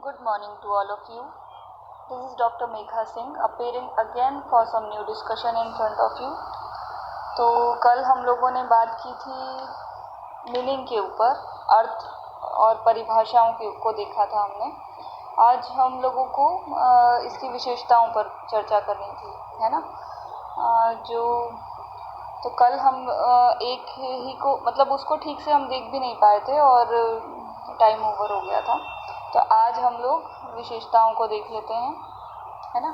Good morning to all of you. This is Dr. Megha Singh appearing again for some new discussion in front of you. तो कल हम लोगों ने बात की थी मीनिंग के ऊपर, अर्थ और परिभाषाओं को देखा था हमने। आज हम लोगों को इसकी विशेषताओं पर चर्चा करनी थी, है ना। तो कल हम एक ही को मतलब उसको ठीक से हम देख भी नहीं पाए थे और टाइम ओवर हो गया था। तो आज हम लोग विशेषताओं को देख लेते हैं, है ना।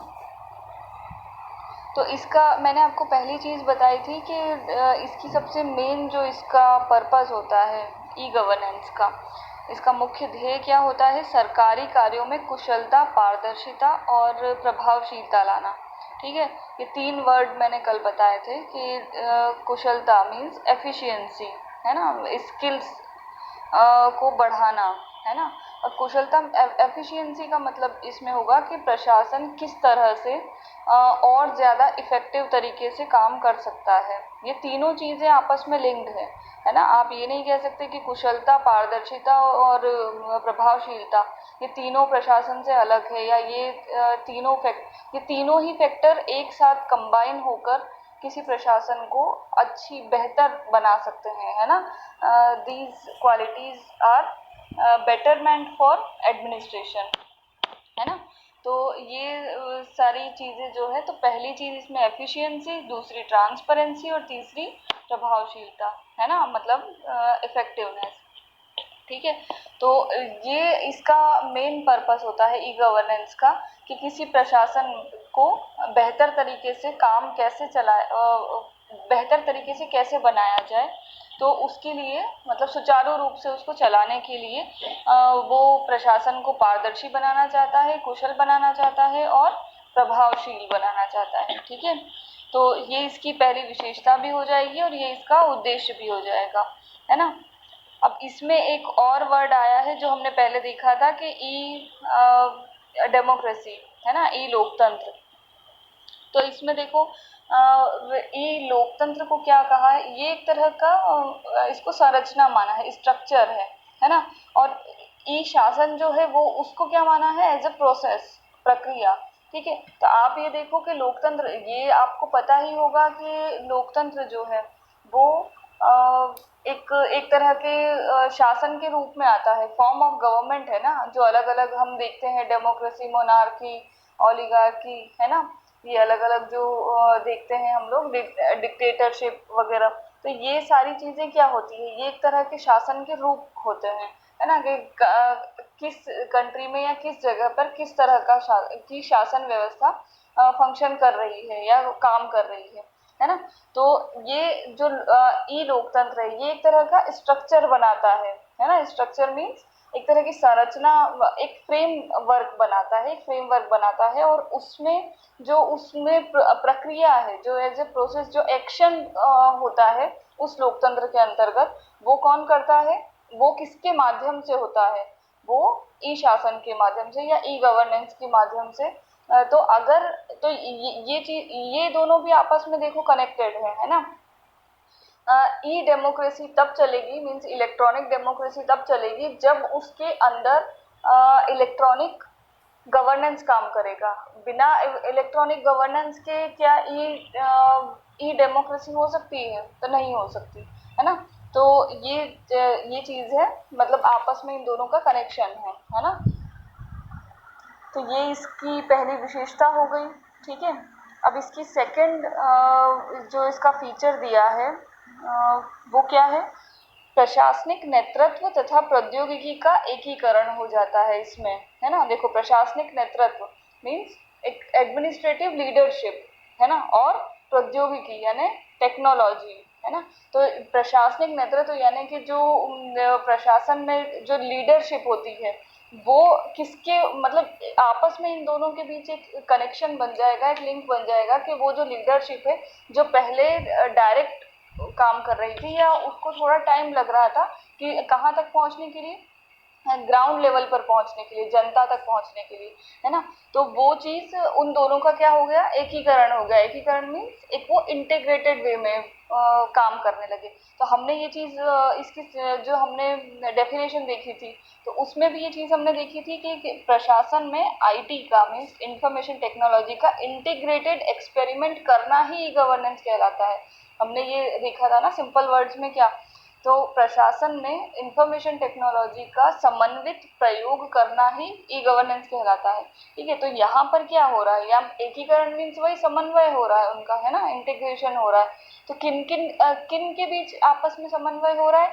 तो इसका मैंने आपको पहली चीज़ बताई थी कि इसकी सबसे मेन जो इसका पर्पस होता है ई गवर्नेंस का, इसका मुख्य ध्येय क्या होता है? सरकारी कार्यों में कुशलता, पारदर्शिता और प्रभावशीलता लाना। ठीक है, ये 3 वर्ड मैंने कल बताए थे कि कुशलता मीन्स एफिशिएंसी, है ना, स्किल्स को बढ़ाना, है ना। और कुशलता एफिशिएंसी का मतलब इसमें होगा कि प्रशासन किस तरह से और ज़्यादा इफ़ेक्टिव तरीके से काम कर सकता है। ये तीनों चीज़ें आपस में लिंक्ड है ना। आप ये नहीं कह सकते कि कुशलता, पारदर्शिता और प्रभावशीलता ये तीनों प्रशासन से अलग है, या ये तीनों ही फैक्टर एक साथ कंबाइन होकर किसी प्रशासन को बेहतर बना सकते हैं, है ना। These qualities are betterment for administration, है ना। तो ये सारी चीज़ें जो है, तो पहली चीज़ इसमें एफिशिएंसी, दूसरी ट्रांसपेरेंसी और तीसरी प्रभावशीलता, है ना, मतलब इफेक्टिवनेस। ठीक है, तो ये इसका मेन पर्पस होता है ई गवर्नेंस का, कि किसी प्रशासन को बेहतर तरीके से काम कैसे बेहतर तरीके से कैसे बनाया जाए। तो उसके लिए मतलब सुचारू रूप से उसको चलाने के लिए वो प्रशासन को पारदर्शी बनाना चाहता है, कुशल बनाना चाहता है और प्रभावशील बनाना चाहता है। ठीक है, तो ये इसकी पहली विशेषता भी हो जाएगी और ये इसका उद्देश्य भी हो जाएगा, है ना। अब इसमें एक और वर्ड आया है जो हमने पहले देखा था कि ई डेमोक्रेसी, है ना, ई लोकतंत्र। तो इसमें देखो ई लोकतंत्र को क्या कहा है? ये एक तरह का इसको संरचना माना है, स्ट्रक्चर है ना। और ई शासन जो है वो उसको क्या माना है? एज अ प्रोसेस, प्रक्रिया। ठीक है, तो आप ये देखो कि लोकतंत्र, ये आपको पता ही होगा कि लोकतंत्र जो है वो एक तरह के शासन के रूप में आता है, फॉर्म ऑफ गवर्नमेंट, है ना। जो अलग अलग हम देखते हैं, डेमोक्रेसी, मोनार्की, ओलिगार्की, है ना, ये अलग अलग जो देखते हैं हम लोग, डिक्टेटरशिप वगैरह। तो ये सारी चीज़ें क्या होती है? ये एक तरह के शासन के रूप होते हैं, है ना, कि किस कंट्री में या किस जगह पर किस तरह की शासन व्यवस्था फंक्शन कर रही है या काम कर रही है ना। तो ये जो ई लोकतंत्र है, ये एक तरह का स्ट्रक्चर बनाता है ना। स्ट्रक्चर मीन्स एक तरह की संरचना, एक फ्रेमवर्क बनाता है और उसमें प्रक्रिया है, जो एज ए प्रोसेस, जो एक्शन होता है उस लोकतंत्र के अंतर्गत, वो कौन करता है? वो किसके माध्यम से होता है? वो ई शासन के माध्यम से या ई गवर्नेंस के माध्यम से। तो अगर तो ये दोनों भी आपस में देखो कनेक्टेड है ना। ई डेमोक्रेसी तब चलेगी, मीन्स इलेक्ट्रॉनिक डेमोक्रेसी तब चलेगी जब उसके अंदर इलेक्ट्रॉनिक गवर्नेंस काम करेगा। बिना इलेक्ट्रॉनिक गवर्नेंस के क्या ई डेमोक्रेसी हो सकती है? तो नहीं हो सकती, है ना। तो ये चीज़ है, मतलब आपस में इन दोनों का कनेक्शन है ना। तो ये इसकी पहली विशेषता हो गई। ठीक है, अब इसकी सेकंड जो इसका फीचर दिया है वो क्या है? प्रशासनिक नेतृत्व तथा प्रौद्योगिकी का एकीकरण हो जाता है इसमें, है ना। देखो, प्रशासनिक नेतृत्व मीन्स एक एडमिनिस्ट्रेटिव लीडरशिप, है ना, और प्रौद्योगिकी यानी टेक्नोलॉजी, है ना। तो प्रशासनिक नेतृत्व यानी कि जो प्रशासन में जो लीडरशिप होती है, वो किसके मतलब आपस में इन दोनों के बीच एक कनेक्शन बन जाएगा, एक लिंक बन जाएगा कि वो जो लीडरशिप है, जो पहले डायरेक्ट काम कर रही थी या उसको थोड़ा टाइम लग रहा था कि कहाँ तक पहुँचने के लिए, ग्राउंड लेवल पर पहुंचने के लिए, जनता तक पहुंचने के लिए, है ना। तो वो चीज़ उन दोनों का क्या हो गया, एकीकरण हो गया। एकीकरण मीन्स एक वो इंटीग्रेटेड वे में काम करने लगे। तो हमने ये चीज़ इसकी जो हमने डेफिनेशन देखी थी, तो उसमें भी ये चीज़ हमने देखी थी कि प्रशासन में आईटी का मीन्स इंफॉर्मेशन टेक्नोलॉजी का इंटीग्रेटेड एक्सपेरिमेंट करना ही ई गवर्नेंस कहलाता है। हमने ये देखा था ना सिंपल वर्ड्स में क्या, तो प्रशासन में इंफॉर्मेशन टेक्नोलॉजी का समन्वित प्रयोग करना ही ई गवर्नेंस कहलाता है। ठीक है, तो यहाँ पर क्या हो रहा है, यहाँ एकीकरण मीन्स वही समन्वय हो रहा है उनका, है ना, इंटीग्रेशन हो रहा है। तो किन किन किन के बीच आपस में समन्वय हो रहा है,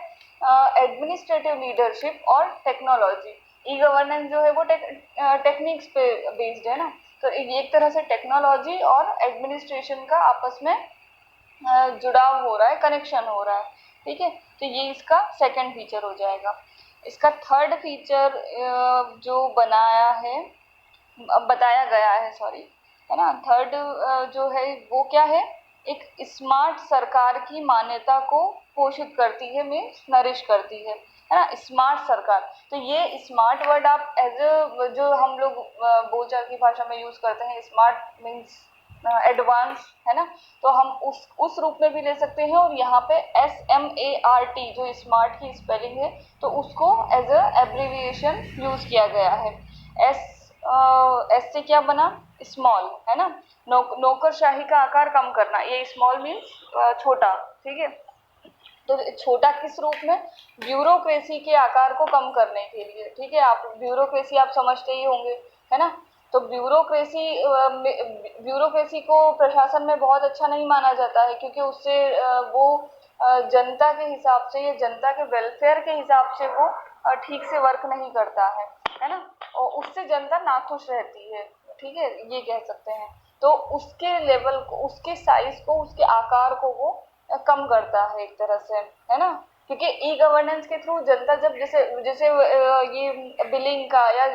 एडमिनिस्ट्रेटिव लीडरशिप और टेक्नोलॉजी। ई गवर्नेंस जो है वो टेक्निक्स पे बेस्ड है ना, तो एक तरह से टेक्नोलॉजी और एडमिनिस्ट्रेशन का आपस में जुड़ाव हो रहा है, कनेक्शन हो रहा है। ठीक है, तो ये इसका सेकंड फीचर हो जाएगा। इसका थर्ड फीचर जो बताया गया है, सॉरी, है ना, थर्ड जो है वो क्या है, एक स्मार्ट सरकार की मान्यता को पोषित करती है, मीन्स नरिश करती है ना, स्मार्ट सरकार। तो ये स्मार्ट वर्ड आप एज जो हम लोग बोलचाल की भाषा में यूज करते हैं, स्मार्ट मीन्स एडवांस, है ना, तो हम उस रूप में भी ले सकते हैं। और यहाँ पे SMART जो स्मार्ट की स्पेलिंग है, तो उसको एज अ एब्रीविएशन यूज किया गया है। एस से क्या बना, स्मॉल, है ना, नौकरशाही का आकार कम करना, ये स्मॉल मीन्स छोटा। ठीक है, तो छोटा किस रूप में, ब्यूरोक्रेसी के आकार को कम करने के लिए। ठीक है, आप ब्यूरोक्रेसी आप समझते ही होंगे, है ना। तो ब्यूरोक्रेसी को प्रशासन में बहुत अच्छा नहीं माना जाता है, क्योंकि उससे वो जनता के हिसाब से या जनता के वेलफेयर के हिसाब से वो ठीक से वर्क नहीं करता है ना, और उससे जनता नाखुश रहती है। ठीक है, ये कह सकते हैं। तो उसके लेवल को, उसके साइज को, उसके आकार को वो कम करता है एक तरह से, है ना। क्योंकि ई गवर्नेंस के थ्रू जनता जब जैसे जैसे ये बिलिंग का या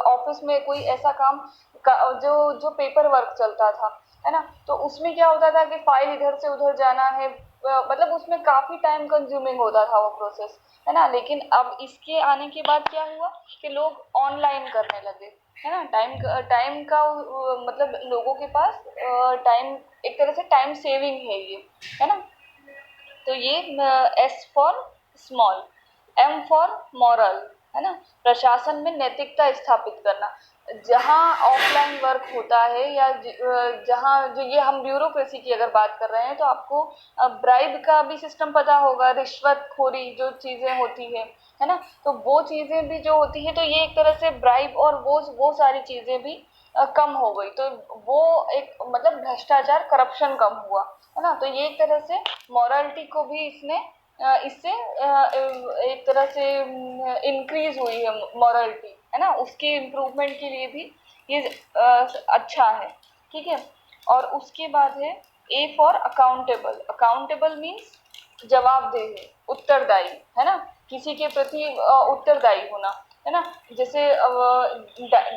ऑफिस में कोई ऐसा काम का जो जो पेपर वर्क चलता था, है ना, तो उसमें क्या होता था कि फाइल इधर से उधर जाना है, मतलब उसमें काफी टाइम कंज्यूमिंग होता था वो प्रोसेस, है ना। लेकिन अब इसके आने के बाद क्या हुआ कि लोग ऑनलाइन करने लगे, है ना। टाइम का मतलब लोगों के पास टाइम, एक तरह से टाइम सेविंग है ये, है ना। तो ये S for small, M for moral, है ना, प्रशासन में नैतिकता स्थापित करना। जहाँ ऑफलाइन वर्क होता है या जहाँ जो ये हम ब्यूरोक्रेसी की अगर बात कर रहे हैं, तो आपको ब्राइब का भी सिस्टम पता होगा, रिश्वतखोरी जो चीज़ें होती है ना, तो वो चीज़ें भी जो होती है, तो ये एक तरह से ब्राइब और वो सारी चीज़ें भी कम हो गई। तो वो एक मतलब भ्रष्टाचार, करप्शन कम हुआ, है ना। तो ये एक तरह से मॉरलिटी को भी इससे एक तरह से इंक्रीज हुई है मॉरलिटी, है ना, उसके इम्प्रूवमेंट के लिए भी ये अच्छा है। ठीक है, और उसके बाद है A for accountable. Accountable means जवाबदेह, उत्तरदायी, है ना, किसी के प्रति उत्तरदायी होना, है ना। जैसे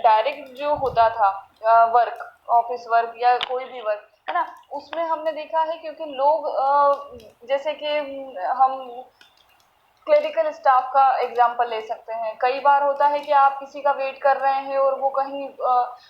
डायरेक्ट जो होता था वर्क, ऑफिस वर्क या कोई भी वर्क, है ना, उसमें हमने देखा है क्योंकि लोग जैसे कि हम क्लेरिकल स्टाफ का एग्जांपल ले सकते हैं। कई बार होता है कि आप किसी का वेट कर रहे हैं और वो कहीं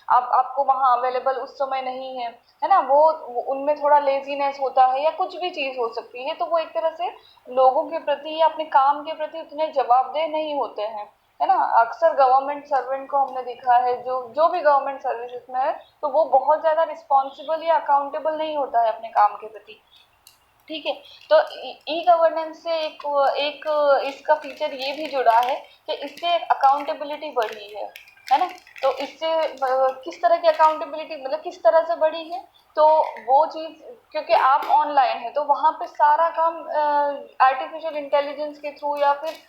आपको वहाँ अवेलेबल उस समय नहीं है ना, वो उनमें थोड़ा लेजीनेस होता है या कुछ भी चीज़ हो सकती है, तो वो एक तरह से लोगों के प्रति या अपने काम के प्रति उतने जवाबदेह नहीं होते हैं, है ना। अक्सर गवर्नमेंट सर्वेंट को हमने देखा है, जो भी गवर्नमेंट सर्विसेज में है, तो वो बहुत ज़्यादा रिस्पॉन्सिबल या अकाउंटेबल नहीं होता है अपने काम के प्रति। ठीक है, तो ई गवर्नेंस से एक इसका फीचर ये भी जुड़ा है कि इससे अकाउंटेबिलिटी बढ़ी है ना। तो इससे किस तरह की अकाउंटेबिलिटी, मतलब किस तरह से बढ़ी है, तो वो चीज़ क्योंकि आप ऑनलाइन है, तो वहाँ पे सारा काम आर्टिफिशियल इंटेलिजेंस के थ्रू या फिर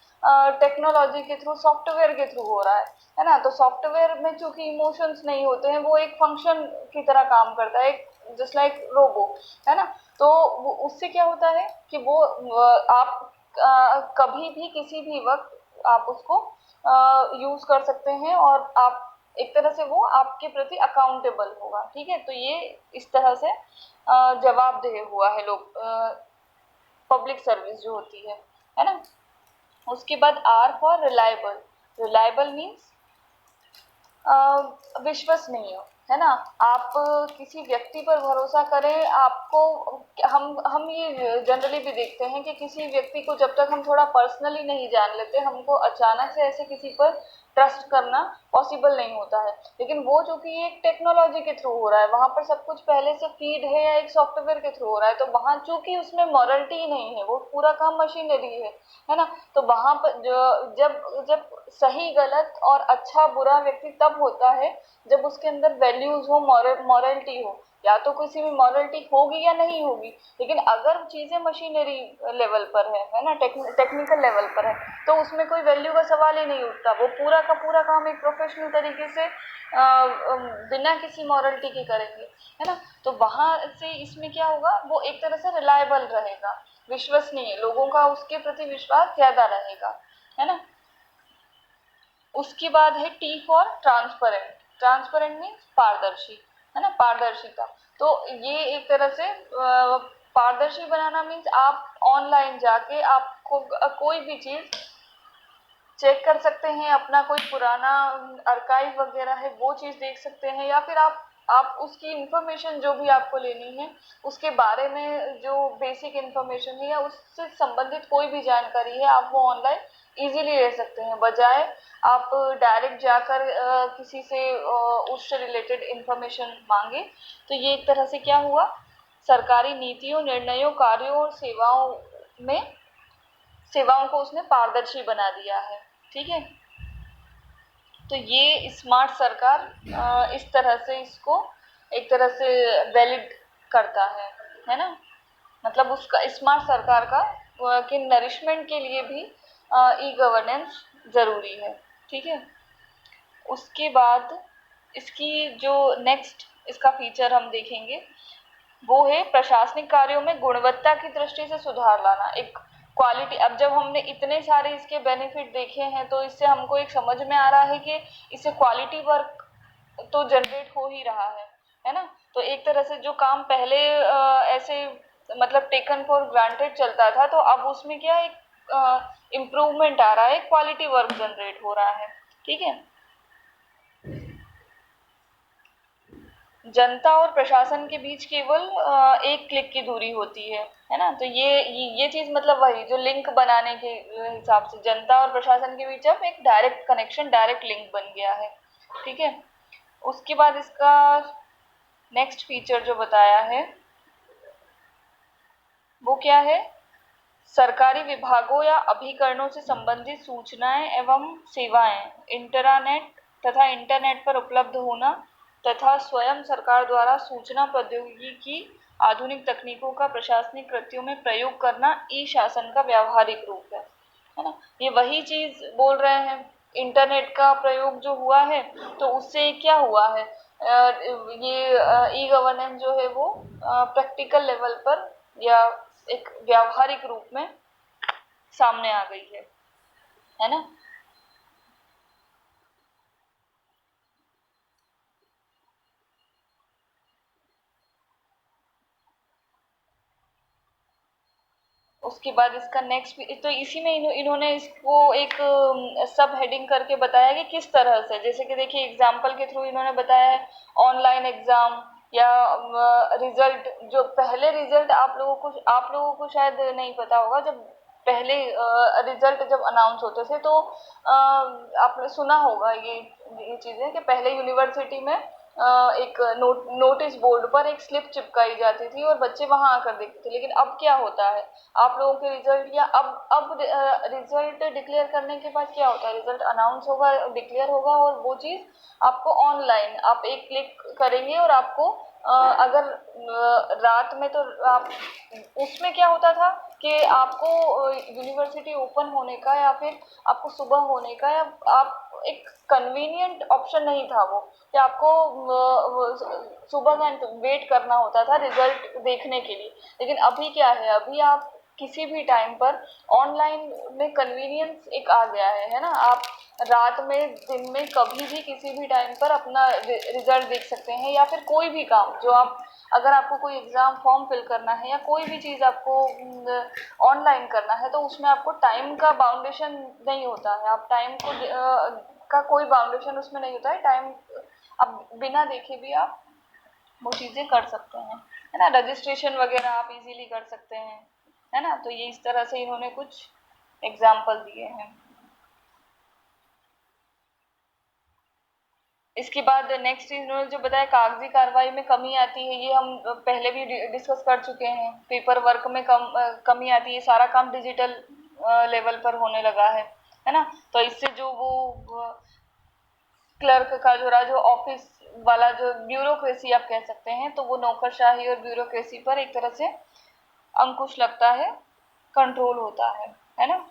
टेक्नोलॉजी के थ्रू, सॉफ्टवेयर के थ्रू हो रहा है ना। तो सॉफ्टवेयर में चूंकि इमोशंस नहीं होते हैं, वो एक फंक्शन की तरह काम करता है, जस्ट लाइक रोबो, है ना। तो उससे क्या होता है कि वो आप कभी भी किसी भी वक्त आप उसको यूज कर सकते हैं, और आप एक तरह से वो आपके प्रति अकाउंटेबल होगा। ठीक है, तो ये इस तरह से जवाबदेह हुआ है लोग, पब्लिक सर्विस जो होती है ना। उसके बाद R for reliable. Reliable means विश्वसनीय, है ना। आप किसी व्यक्ति पर भरोसा करें, आपको हम ये जनरली भी देखते हैं कि किसी व्यक्ति को जब तक हम थोड़ा पर्सनली नहीं जान लेते, हमको अचानक से ऐसे किसी पर ट्रस्ट करना पॉसिबल नहीं होता है। लेकिन वो जो कि एक टेक्नोलॉजी के थ्रू हो रहा है, वहां पर सब कुछ पहले से फीड है या एक सॉफ्टवेयर के थ्रू हो रहा है, तो वहां चूंकि उसमें मॉरलिटी नहीं है, वो पूरा काम मशीनरी है ना। तो वहां पर जब जब सही गलत और अच्छा बुरा व्यक्ति तब होता है जब उसके अंदर वैल्यूज हो, मॉरलिटी हो। या तो किसी में मॉरलिटी होगी या नहीं होगी, लेकिन अगर चीजें मशीनरी लेवल पर है ना, टेक्निकल लेवल पर है, तो उसमें कोई वैल्यू का सवाल ही नहीं उठता। वो पूरा का पूरा काम एक प्रोफेशनल तरीके से बिना किसी मॉरलिटी के करेंगे, है ना। तो वहां से इसमें क्या होगा, वो एक तरह से रिलायबल रहेगा, विश्वसनीय, लोगों का उसके प्रति विश्वास ज्यादा रहेगा, है ना। उसके बाद है T for transparent. Transparent means पारदर्शी, है ना, पारदर्शिता। तो ये एक तरह से पारदर्शी बनाना मीन्स आप ऑनलाइन जाके आपको कोई भी चीज चेक कर सकते हैं, अपना कोई पुराना आर्काइव वगैरह है वो चीज देख सकते हैं, या फिर आप उसकी इंफॉर्मेशन जो भी आपको लेनी है उसके बारे में जो बेसिक इंफॉर्मेशन है या उससे संबंधित कोई भी जानकारी है, आप वो ऑनलाइन इजीली ले सकते हैं, बजाय आप डायरेक्ट जाकर किसी से उससे रिलेटेड इंफॉर्मेशन मांगे। तो ये एक तरह से क्या हुआ, सरकारी नीतियों, निर्णयों, कार्यों और सेवाओं को उसने पारदर्शी बना दिया है। ठीक है, तो ये स्मार्ट सरकार इस तरह से इसको एक तरह से वैलिड करता है ना। मतलब उसका स्मार्ट सरकार का कि नरिशमेंट के लिए भी ई गवर्नेंस जरूरी है। ठीक है, उसके बाद इसकी जो नेक्स्ट इसका फीचर हम देखेंगे वो है प्रशासनिक कार्यों में गुणवत्ता की दृष्टि से सुधार लाना, एक क्वालिटी। अब जब हमने इतने सारे इसके बेनिफिट देखे हैं तो इससे हमको एक समझ में आ रहा है कि इससे क्वालिटी वर्क तो जनरेट हो ही रहा है ना। तो एक तरह से जो काम पहले ऐसे मतलब टेकन फॉर ग्रांटेड चलता था, तो अब उसमें क्या एक इम्प्रूवमेंट आ रहा है, क्वालिटी वर्क जनरेट हो रहा है। ठीक है, जनता और प्रशासन के बीच केवल एक क्लिक की दूरी होती है ना। तो ये चीज मतलब वही जो लिंक बनाने के हिसाब से जनता और प्रशासन के बीच अब एक डायरेक्ट कनेक्शन, डायरेक्ट लिंक बन गया है। ठीक है, उसके बाद इसका नेक्स्ट फीचर जो बताया है वो क्या है, सरकारी विभागों या अभिकरणों से संबंधित सूचनाएं एवं सेवाएं इंटरनेट पर उपलब्ध होना तथा स्वयं सरकार द्वारा सूचना प्रौद्योगिकी की आधुनिक तकनीकों का प्रशासनिक कृत्यों में प्रयोग करना ई शासन का व्यावहारिक रूप है ना। ये वही चीज बोल रहे हैं, इंटरनेट का प्रयोग जो हुआ है तो उससे क्या हुआ है, ये ई गवर्नेंस जो है वो प्रैक्टिकल लेवल पर या एक व्यावहारिक रूप में सामने आ गई है ना। उसके बाद इसका नेक्स्ट तो इसी में इन्होंने इसको एक सब हेडिंग करके बताया कि किस तरह से, जैसे कि देखिए एग्जाम्पल के थ्रू इन्होंने बताया है ऑनलाइन एग्जाम या रिजल्ट। जो पहले रिजल्ट आप लोगों को शायद नहीं पता होगा, जब पहले रिजल्ट जब अनाउंस होते थे तो आपने सुना होगा ये चीजें कि पहले यूनिवर्सिटी में एक नोटिस बोर्ड पर एक स्लिप चिपकाई जाती थी और बच्चे वहां आकर देखते थे। लेकिन अब क्या होता है, आप लोगों के रिजल्ट या अब रिजल्ट डिक्लेयर करने के बाद क्या होता है, रिजल्ट अनाउंस होगा, डिक्लेयर होगा और वो चीज आपको ऑनलाइन आप एक क्लिक करेंगे और आपको अगर रात में तो आप उसमें क्या होता था कि आपको यूनिवर्सिटी ओपन होने का या फिर आपको सुबह होने का या आप एक कन्वीनियंट ऑप्शन नहीं था वो, कि आपको सुबह का वेट करना होता था रिजल्ट देखने के लिए। लेकिन अभी क्या है, अभी आप किसी भी टाइम पर ऑनलाइन में कन्वीनियंस एक आ गया है ना। आप रात में, दिन में, कभी भी किसी भी टाइम पर अपना रिजल्ट देख सकते हैं, या फिर कोई भी काम जो आप, अगर आपको कोई एग्ज़ाम फॉर्म फिल करना है या कोई भी चीज़ आपको ऑनलाइन करना है, तो उसमें आपको टाइम का बाउंडेशन नहीं होता है। आप टाइम को का कोई बाउंडेशन उसमें नहीं होता है। टाइम आप बिना देखे भी आप वो चीज़ें कर सकते हैं, है ना। रजिस्ट्रेशन वगैरह आप इजीली कर सकते हैं, है ना। तो ये इस तरह से इन्होंने कुछ एग्जाम्पल दिए हैं। इसके बाद नेक्स्ट इन्होंने जो बताया, कागजी कार्रवाई में कमी आती है, ये हम पहले भी डिस्कस कर चुके हैं। पेपर वर्क में कमी आती है, सारा काम डिजिटल लेवल पर होने लगा है ना। तो इससे जो वो क्लर्क का जो ऑफिस वाला जो ब्यूरोक्रेसी आप कह सकते हैं, तो वो नौकरशाही और ब्यूरोक्रेसी पर एक तरह से अंकुश लगता है, कंट्रोल होता है ना।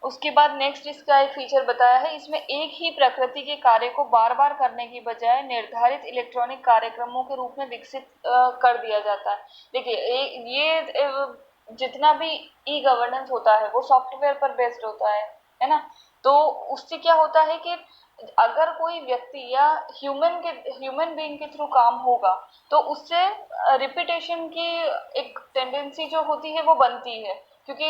उसके बाद नेक्स्ट इसका एक फीचर बताया है, इसमें एक ही प्रकृति के कार्य को बार बार करने की बजाय निर्धारित इलेक्ट्रॉनिक कार्यक्रमों के रूप में विकसित कर दिया जाता है। देखिए ये जितना भी ई गवर्नेंस होता है वो सॉफ्टवेयर पर बेस्ड होता है ना। तो उससे क्या होता है कि अगर कोई व्यक्ति या ह्यूमन बीइंग के थ्रू काम होगा, तो उससे रिपीटेशन की एक टेंडेंसी जो होती है वो बनती है, क्योंकि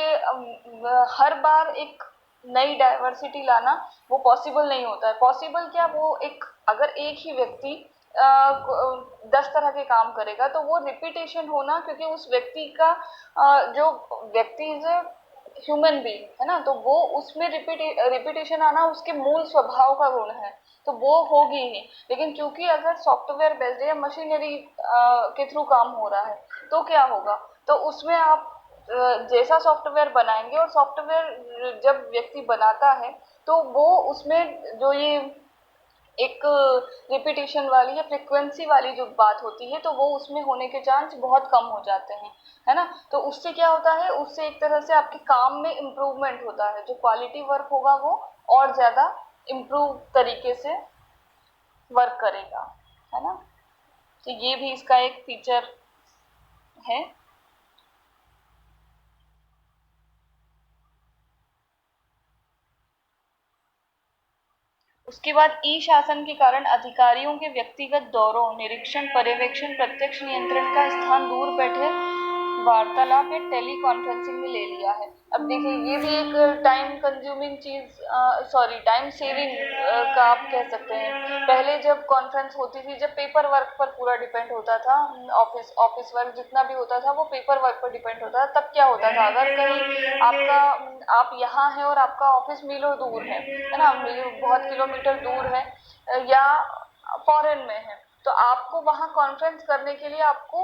हर बार एक नई डाइवर्सिटी लाना वो पॉसिबल नहीं होता है। पॉसिबल क्या, वो एक अगर एक ही व्यक्ति 10 तरह के काम करेगा, तो वो रिपीटेशन होना, क्योंकि उस व्यक्ति का जो व्यक्ति इज ह्यूमन बीइंग है ना, तो वो उसमें रिपीटेशन आना उसके मूल स्वभाव का गुण है, तो वो होगी ही। लेकिन चूंकि अगर सॉफ्टवेयर बेस्ड या मशीनरी के थ्रू काम हो रहा है, तो क्या होगा, तो उसमें आप जैसा सॉफ्टवेयर बनाएंगे, और सॉफ्टवेयर जब व्यक्ति बनाता है तो वो उसमें जो ये एक रिपीटेशन वाली या फ्रिक्वेंसी वाली जो बात होती है, तो वो उसमें होने के चांस बहुत कम हो जाते हैं, है ना। तो उससे क्या होता है, उससे एक तरह से आपके काम में इम्प्रूवमेंट होता है, जो क्वालिटी वर्क होगा वो और ज़्यादा इम्प्रूव तरीके से वर्क करेगा, है ना। तो ये भी इसका एक फीचर है। उसके बाद ई शासन के कारण अधिकारियों के व्यक्तिगत दौरों, निरीक्षण, पर्यवेक्षण, प्रत्यक्ष नियंत्रण का स्थान दूर बैठे वार्तालाप या टेली कॉन्फ्रेंसिंग में ले लिया है। अब देखिए ये भी एक टाइम कंज्यूमिंग चीज, सॉरी टाइम सेविंग का आप कह सकते हैं। पहले जब कॉन्फ्रेंस होती थी, जब पेपर वर्क पर पूरा डिपेंड होता था, ऑफिस वर्क जितना भी होता था वो पेपर वर्क पर डिपेंड होता था, तब क्या होता था, अगर कहीं आपका आप यहाँ हैं और आपका ऑफिस मीलों दूर है ना, बहुत किलोमीटर दूर है, या फॉरेन में है, तो आपको वहाँ कॉन्फ्रेंस करने के लिए आपको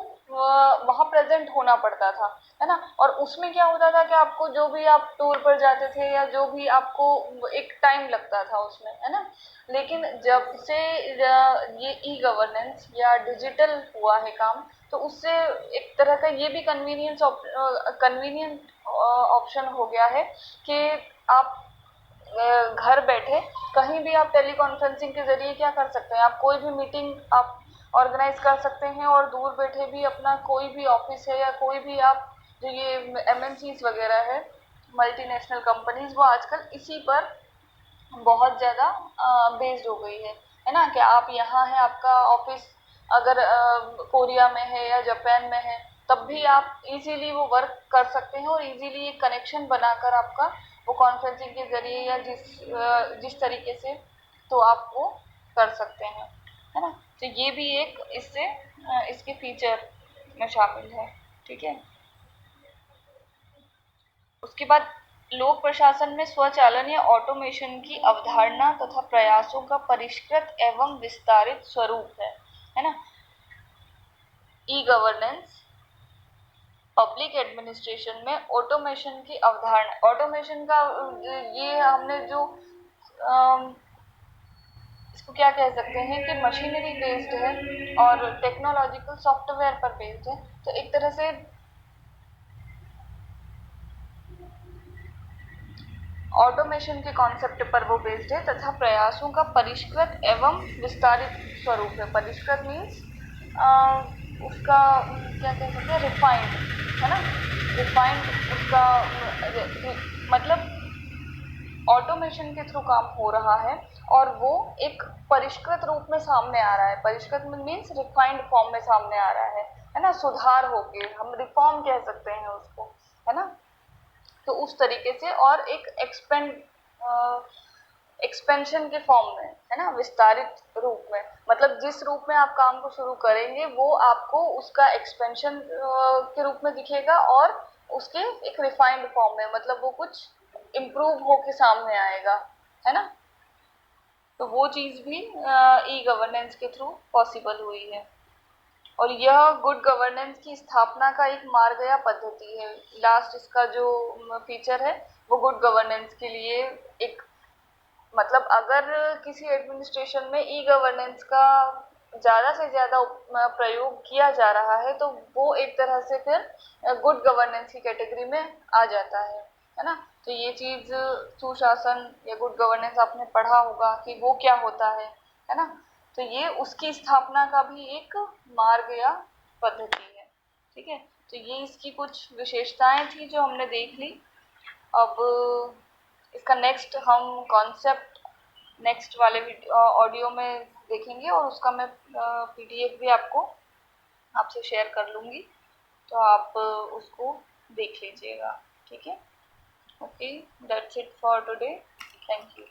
वहाँ प्रेजेंट होना पड़ता था, है ना। और उसमें क्या होता था कि आपको जो भी आप टूर पर जाते थे या जो भी आपको एक टाइम लगता था उसमें, है ना। लेकिन जब से ये ई गवर्नेंस या डिजिटल हुआ है काम, तो उससे एक तरह का ये भी कन्वीनियंट ऑप्शन हो गया है कि आप घर बैठे कहीं भी आप टेली कॉन्फ्रेंसिंग के जरिए क्या कर सकते हैं, आप कोई भी मीटिंग आप ऑर्गेनाइज कर सकते हैं, और दूर बैठे भी अपना कोई भी ऑफिस है या कोई भी आप जो ये एमएनसीज वगैरह है, मल्टीनेशनल कंपनीज, वो आजकल इसी पर बहुत ज़्यादा बेस्ड हो गई है ना। कि आप यहाँ हैं, आपका ऑफिस अगर कोरिया में है या जापान में है, तब भी आप इजीली वो वर्क कर सकते हैं, और इजीली एक कनेक्शन बनाकर आपका वो कॉन्फ्रेंसिंग के जरिए या जिस तरीके से तो आप वो कर सकते हैं, है ना। तो ये भी एक इससे इसके फीचर में शामिल है, ठीक है। उसके बाद लोक प्रशासन में स्वचालन या ऑटोमेशन की अवधारणा तथा प्रयासों का परिष्कृत एवं विस्तारित स्वरूप है ना। ई गवर्नेंस पब्लिक एडमिनिस्ट्रेशन में ऑटोमेशन की अवधारणा, ऑटोमेशन का ये हमने जो इसको क्या कह सकते हैं कि मशीनरी बेस्ड है और टेक्नोलॉजिकल सॉफ्टवेयर पर बेस्ड है, तो एक तरह से ऑटोमेशन के कॉन्सेप्ट पर वो बेस्ड है तथा प्रयासों का परिष्कृत एवं विस्तारित स्वरूप है। परिष्कृत मीन्स उसका क्या कह सकते हैं, रिफाइंड, है ना, रिफाइंड उसका मतलब ऑटोमेशन के थ्रू काम हो रहा है और वो एक परिष्कृत रूप में सामने आ रहा है। परिष्कृत मीन्स रिफाइंड फॉर्म में सामने आ रहा है ना, सुधार होके, हम रिफॉर्म कह सकते हैं उसको, है ना। तो उस तरीके से, और एक एक्सपेंशन के फॉर्म में, है ना, विस्तारित रूप में, मतलब जिस रूप में आप काम को शुरू करेंगे वो आपको उसका एक्सपेंशन के रूप में दिखेगा, और उसके एक रिफाइंड फॉर्म में, मतलब वो कुछ इम्प्रूव होके सामने आएगा, है ना। तो वो चीज़ भी ई गवर्नेंस के थ्रू पॉसिबल हुई है। और यह गुड गवर्नेंस की स्थापना का एक मार्ग या पद्धति है। लास्ट इसका जो फीचर है वो गुड गवर्नेंस के लिए एक, मतलब अगर किसी एडमिनिस्ट्रेशन में ई गवर्नेंस का ज़्यादा से ज़्यादा प्रयोग किया जा रहा है तो वो एक तरह से फिर गुड गवर्नेंस की कैटेगरी में आ जाता है ना। तो ये चीज़ सुशासन या गुड गवर्नेंस आपने पढ़ा होगा कि वो क्या होता है ना। तो ये उसकी स्थापना का भी एक मार्ग या पद्धति है, ठीक है। तो ये इसकी कुछ विशेषताएं थी जो हमने देख ली। अब इसका नेक्स्ट हम कॉन्सेप्ट नेक्स्ट वाले ऑडियो में देखेंगे, और उसका मैं पीडीएफ भी आपसे शेयर कर लूँगी, तो आप उसको देख लीजिएगा, ठीक है। Okay, that's it for today, thank you.